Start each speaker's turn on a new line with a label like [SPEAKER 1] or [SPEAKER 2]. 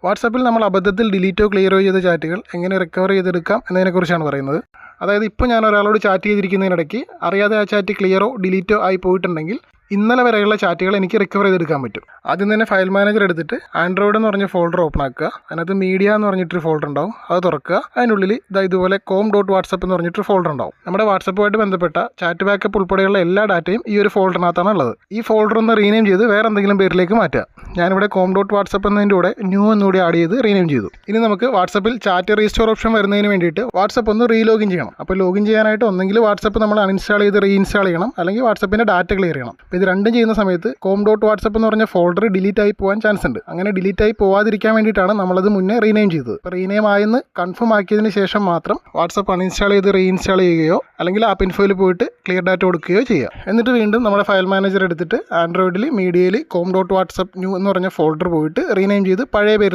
[SPEAKER 1] വാട്സാപ്പിൽ നമ്മൾ അബദ്ധത്തിൽ ഡിലീറ്റോ ക്ലിയറോ ചെയ്ത ചാറ്റുകൾ എങ്ങനെ റിക്കവർ ചെയ്തെടുക്കാം എന്നതിനെക്കുറിച്ചാണ് പറയുന്നത്. അതായത് ഇപ്പോൾ ഞാൻ ഒരാളോട് ചാറ്റ് ചെയ്തിരിക്കുന്നതിനിടയ്ക്ക് അറിയാതെ ആ ചാറ്റ് ക്ലിയറോ ഡിലീറ്റോ ആയി പോയിട്ടുണ്ടെങ്കിൽ ഇന്നലെ വരെയുള്ള ചാറ്റുകൾ എനിക്ക് റിക്കവർ ചെയ്തെടുക്കാൻ പറ്റും. ആദ്യം തന്നെ ഫയൽ മാനേജർ എടുത്തിട്ട് ആൻഡ്രോയിഡ് എന്ന് പറഞ്ഞ ഫോൾഡർ ഓപ്പൺ ആക്കുക. അതിനകത്ത് മീഡിയ എന്ന് പറഞ്ഞിട്ടൊരു ഫോൾഡർ ഉണ്ടാവും, അത് തുറക്കുക. അതിനുള്ളിൽ ഇതുപോലെ com.whatsapp എന്ന് പറഞ്ഞിട്ടൊരു ഫോൾഡർ ഉണ്ടാവും. നമ്മുടെ വാട്സപ്പുമായിട്ട് ബന്ധപ്പെട്ട ചാറ്റ് ബാക്കപ്പ് ഉൾപ്പെടെയുള്ള എല്ലാ ഡാറ്റയും ഈ ഒരു ഫോൾഡറിനകത്താണ് ഉള്ളത്. ഈ ഫോൾഡർ ഒന്ന് റീനെയിം ചെയ്ത് വേറെ എന്തെങ്കിലും പേരിലേക്ക് മാറ്റുക. ഞാനിവിടെ com.whatsapp എന്നതിൻ്റെ കൂടെ ന്യൂ എന്നുകൂടി ആഡ് ചെയ്ത് റീനെയിം ചെയ്തു. ഇനി നമുക്ക് വാട്സപ്പിൽ ചാറ്റ് റീസ്റ്റോർ ഓപ്ഷൻ വരുന്നതിന് വേണ്ടിയിട്ട് വാട്സപ്പ് ഒന്ന് റീലോഗിൻ ചെയ്യണം. അപ്പോൾ ലോഗിൻ ചെയ്യാനായിട്ട് ഒന്നെങ്കിൽ വാട്സപ്പ് നമ്മൾ അൺഇൻസ്റ്റാൾ ചെയ്ത് റീഇൻസ്റ്റാൾ ചെയ്യണം, അല്ലെങ്കിൽ വാട്സപ്പിൻ്റെ ഡാറ്റ ക്ലിയർ ചെയ്യണം. ഇത് രണ്ടും ചെയ്യുന്ന സമയത്ത് com.whatsapp എന്ന് പറഞ്ഞ ഫോൾഡർ ഡിലീറ്റ് ആയി പോകാൻ ചാൻസ് ഉണ്ട്. അങ്ങനെ ഡിലീറ്റ് ആയി പോവാതിരിക്കാൻ വേണ്ടിയിട്ടാണ് നമ്മളത് മുന്നേ റീനെയിം ചെയ്തത്. അപ്പോൾ റീനെയിം ആയെന്ന് കൺഫേം ആക്കിയതിന് ശേഷം മാത്രം വാട്സപ്പ് അൺഇൻസ്റ്റാൾ ചെയ്ത് റീഇൻസ്റ്റാൾ ചെയ്യുകയോ അല്ലെങ്കിൽ ആപ്പ് ഇൻഫോയിൽ പോയിട്ട് ക്ലിയർ ഡാറ്റ കൊടുക്കുകയോ ചെയ്യുക. എന്നിട്ട് വീണ്ടും നമ്മുടെ ഫയൽ മാനേജർ എടുത്തിട്ട് ആൻഡ്രോയിഡിൽ മീഡിയയിൽ com.whatsapp ന്യൂ എന്ന് പറഞ്ഞ ഫോൾഡർ പോയിട്ട് റീനെയിം ചെയ്ത് പഴയ പേരിൽ